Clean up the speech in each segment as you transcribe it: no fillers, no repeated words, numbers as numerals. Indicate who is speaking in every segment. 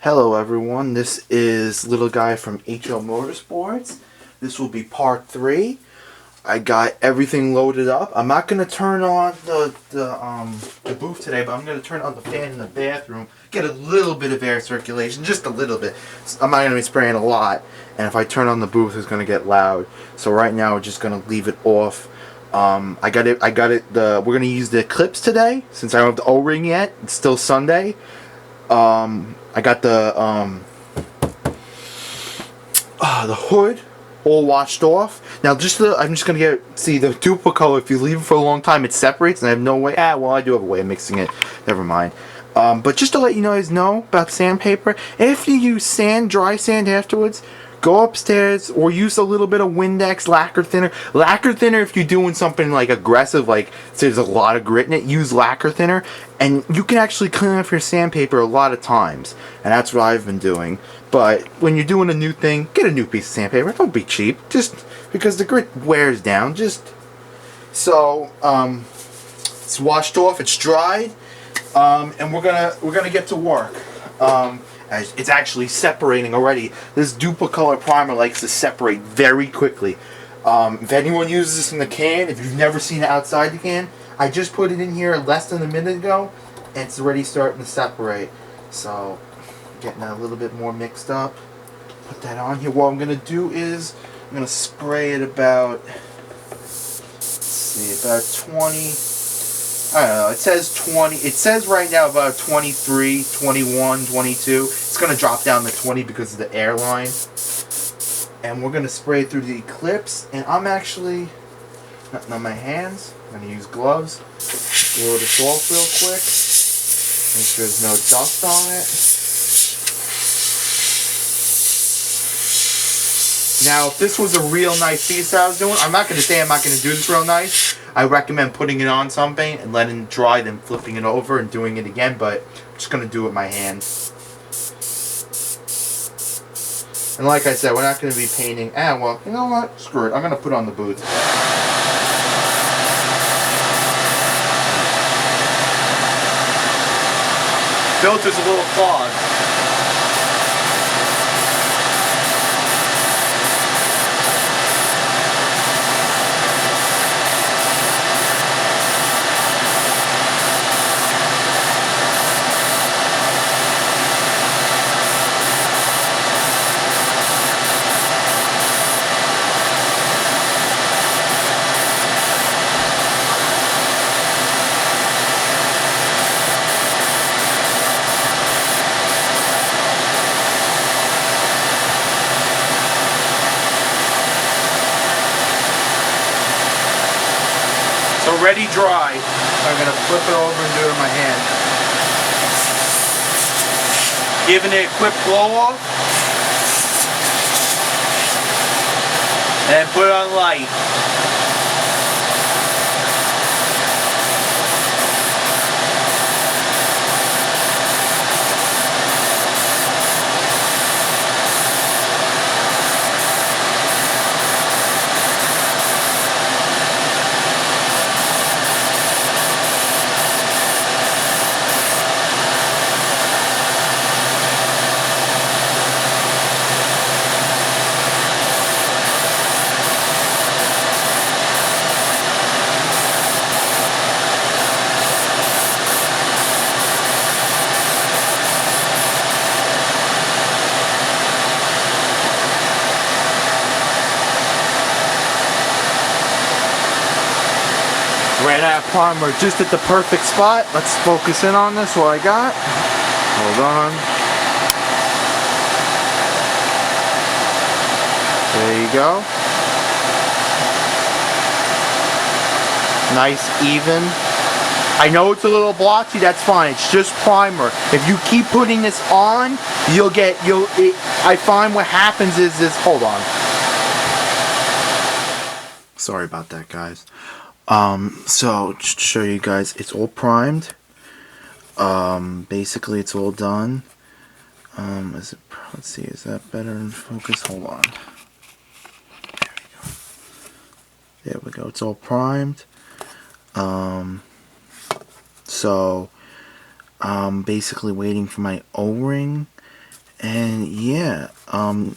Speaker 1: Hello everyone, this is Little Guy from HL Motorsports. This will be part 3. I got everything loaded up. I'm not going to turn on the booth today, but I'm going to turn on the fan in the bathroom. Get a little bit of air circulation, just a little bit. I'm not going to be spraying a lot, and if I turn on the booth, it's going to get loud. So right now, we're just going to leave it off. I got it. We're going to use the clips today, since I don't have the O-ring yet. It's still Sunday. I got the hood all washed off. Now I'm just gonna see the Duplico. If you leave it for a long time, it separates, and I have no way. Well, I do have a way of mixing it. Never mind. But just to let you guys know about sandpaper, if you use dry sand afterwards, go upstairs or use a little bit of Windex lacquer thinner. Lacquer thinner, if you're doing something like aggressive, like there's a lot of grit in it, use lacquer thinner, and you can actually clean off your sandpaper a lot of times. And that's what I've been doing. But when you're doing a new thing, get a new piece of sandpaper. Don't be cheap, just because the grit wears down. It's washed off, it's dried, and we're gonna get to work. It's actually separating already. This Duplicolor primer likes to separate very quickly. If anyone uses this in the can, if you've never seen it outside the can, I just put it in here less than a minute ago, and it's already starting to separate. So, getting that a little bit more mixed up. Put that on here. What I'm going to do is, I'm going to spray it about, about 20, I don't know, it says 20, it says right now about 23, 21, 22. It's going to drop down to 20 because of the airline. And we're going to spray it through the clips, and I'm actually, nothing on my hands, I'm going to use gloves. Blow this off real quick. Make sure there's no dust on it. Now, if this was a real nice piece that I was doing, I'm not going to say I'm not going to do this real nice. I recommend putting it on something and letting it dry, then flipping it over and doing it again, but I'm just going to do it with my hands. And like I said, we're not going to be painting. Well, you know what? Screw it. I'm going to put on the boots. Filter's a little clogged. Already dry. I'm going to flip it over and do it in my hand. Giving it a quick blow off. And put it on light. Ran out of primer just at the perfect spot. Let's focus in on this, what I got. Hold on. There you go. Nice, even. I know it's a little blotchy, that's fine. It's just primer. If you keep putting this on, I find what happens is this, hold on. Sorry about that, guys. So just to show you guys, it's all primed. Basically it's all done. Let's see, is that better in focus? Hold on. There we go. It's all primed. So I'm basically waiting for my O-ring, And yeah,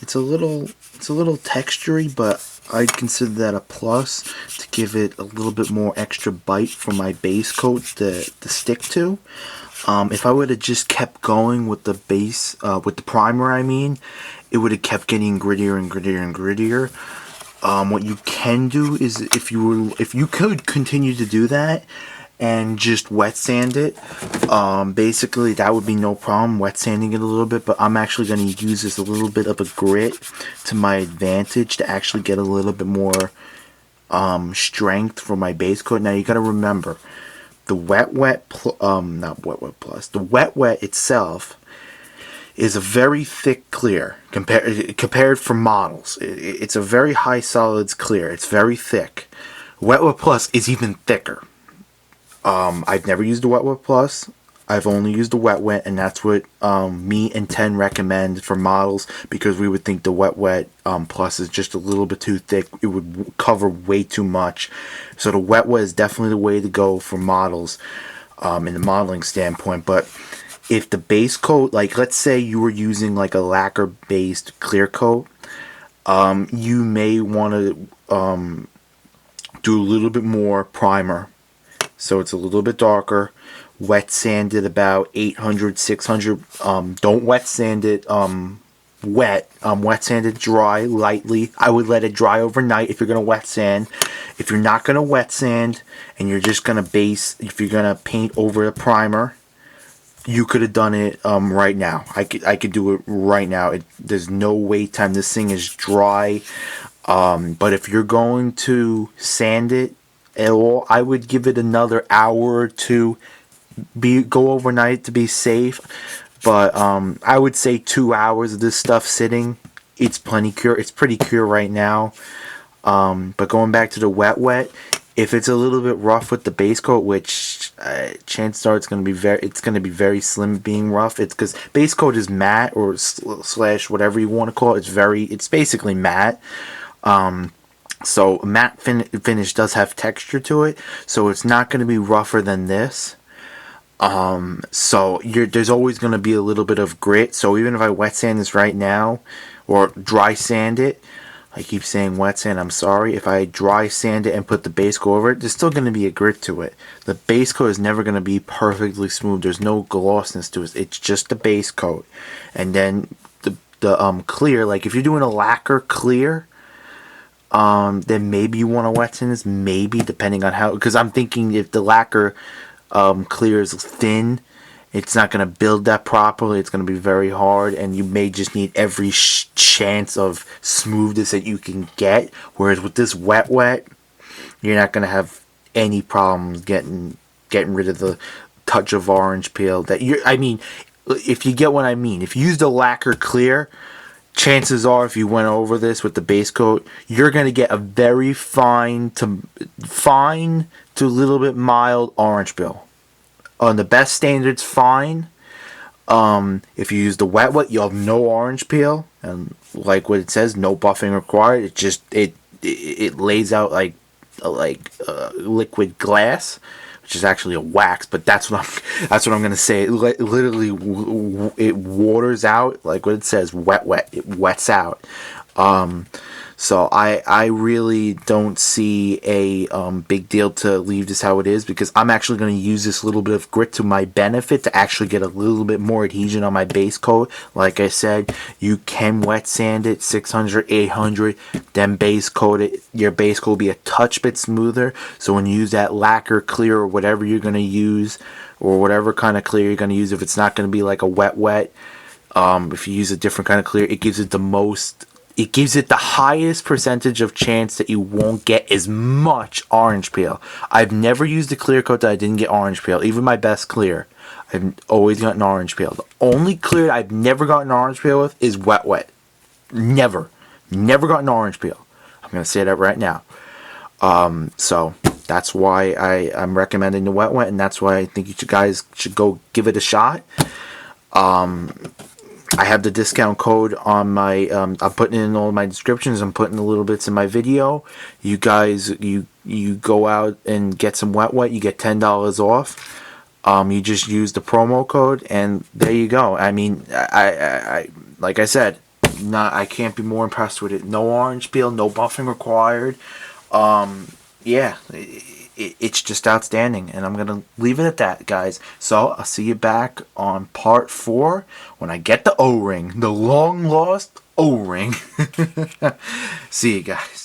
Speaker 1: it's a little textury, but I'd consider that a plus to give it a little bit more extra bite for my base coat to stick to. If I would have just kept going with the base, with the primer, I mean, it would have kept getting grittier and grittier and grittier. What you can do is, if you could continue to do that and just wet sand it, basically that would be no problem, wet sanding it a little bit. But I'm actually going to use this a little bit of a grit to my advantage to actually get a little bit more strength for my base coat. Now you got to remember, the not wet plus, the wet itself is a very thick clear compared for models. It's a very high solids clear. It's very thick. Wet Plus is even thicker. I've never used a Wet Plus. I've only used the Wet, and that's what me and 10 recommend for models, because we would think the Wet Plus is just a little bit too thick. It would cover way too much. So the Wet is definitely the way to go for models in the modeling standpoint. But if the base coat, like let's say you were using like a lacquer based clear coat, you may want to do a little bit more primer, so it's a little bit darker. Wet sand it about 800, 600. Don't wet sand it wet. Wet sand it dry lightly. I would let it dry overnight if you're gonna wet sand. If you're not gonna wet sand and you're just gonna if you're gonna paint over the primer, you could have done it right now. I could do it right now. There's no wait time. This thing is dry. But if you're going to sand it at all, I would give it another hour or two. Go overnight to be safe. But I would say 2 hours of this stuff sitting, it's plenty cure. It's pretty cure right now. But going back to the wet, if it's a little bit rough with the base coat, which chances are it's going to be very slim being rough. It's because base coat is matte, or slash whatever you want to call it. It's basically matte. So matte finish does have texture to it, so it's not going to be rougher than this. So there's always going to be a little bit of grit. So even if I wet sand this right now, or dry sand it, I keep saying wet sand, I'm sorry. If I dry sand it and put the base coat over it, there's still going to be a grit to it. The base coat is never going to be perfectly smooth. There's no glossness to it. It's just the base coat. And then the clear, like if you're doing a lacquer clear, then maybe you want to wet sand this, maybe, depending on how, because I'm thinking if the lacquer clear is thin, it's not going to build that properly. It's going to be very hard, and you may just need every chance of smoothness that you can get. Whereas with this wet, you're not going to have any problems getting rid of the touch of orange peel. If you get what I mean. If you use the lacquer clear, chances are, if you went over this with the base coat, you're going to get a very fine to a little bit mild orange peel. On the best standards, fine. If you use the wet, you'll have no orange peel, and like what it says, no buffing required. It lays out like liquid glass, which is actually a wax, but that's what I'm gonna say. Literally, it waters out like what it says, wet. It wets out. So I really don't see a big deal to leave this how it is, because I'm actually going to use this little bit of grit to my benefit to actually get a little bit more adhesion on my base coat. Like I said, you can wet sand it 600, 800, then base coat it. Your base coat will be a touch bit smoother. So when you use that lacquer clear or whatever you're going to use, or whatever kind of clear you're going to use, if it's not going to be like a wet, if you use a different kind of clear, it gives it the highest percentage of chance that you won't get as much orange peel. I've never used a clear coat that I didn't get orange peel. Even my best clear, I've always gotten orange peel. The only clear I've never gotten orange peel with is wet. Never gotten orange peel. I'm going to say that right now. So that's why I'm recommending the wet, and that's why I think you guys should go give it a shot. I have the discount code on my, I'm putting it in all my descriptions. I'm putting the little bits in my video. You guys, you go out and get some wet, you get $10 off. You just use the promo code, and there you go. I mean, like I said, I can't be more impressed with it. No orange peel, no buffing required. Yeah, it's just outstanding, and I'm gonna leave it at that, guys. So I'll see you back on part 4 when I get the O-ring, the long lost O-ring. See you guys.